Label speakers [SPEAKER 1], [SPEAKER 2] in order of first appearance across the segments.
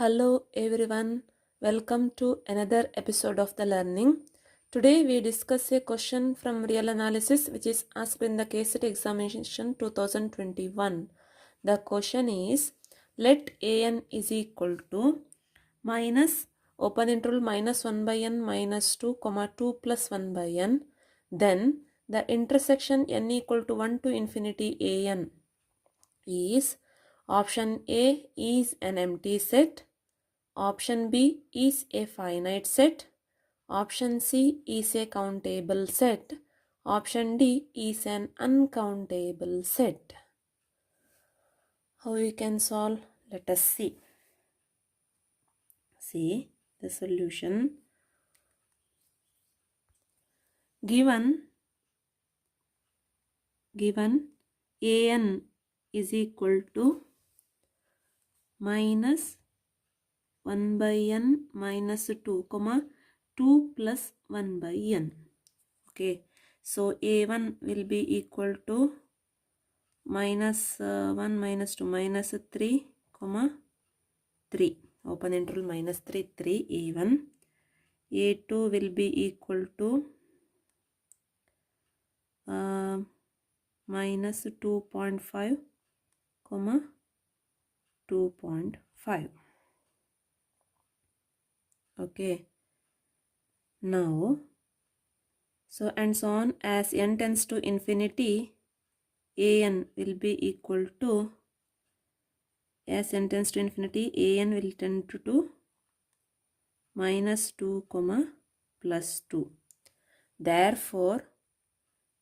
[SPEAKER 1] Hello everyone, welcome to another episode of the learning. Today we discuss a question from real analysis which is asked in the KCET examination 2021. The question is, let an is equal to minus open interval minus 1 by n minus 2 comma 2 plus 1 by n, then the intersection n equal to 1 to infinity an is option A is an empty set, option B is a finite set, option C is a countable set, option D is an uncountable set. How we can solve? Let us see. See the solution. Given an is equal to minus 1 by n minus 2 comma 2 plus 1 by n. Okay, so a1 will be equal to minus 1 minus 2 minus 3 comma 3 open interval minus 3 a1. a2 will be equal to minus 2.5 comma 2.5. Okay, now so and so on, as n tends to infinity, an will be equal to, as n tends to infinity, an will tend to minus 2 comma plus 2. Therefore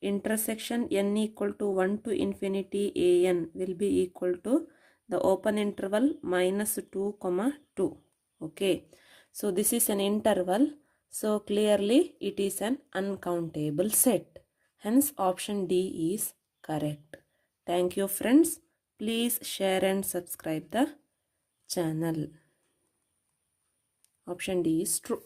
[SPEAKER 1] intersection n equal to 1 to infinity an will be equal to the open interval minus 2 comma 2. Okay, so this is an interval, so clearly it is an uncountable set. Hence option D is correct. Thank you friends. Please share and subscribe the channel. Option D is true.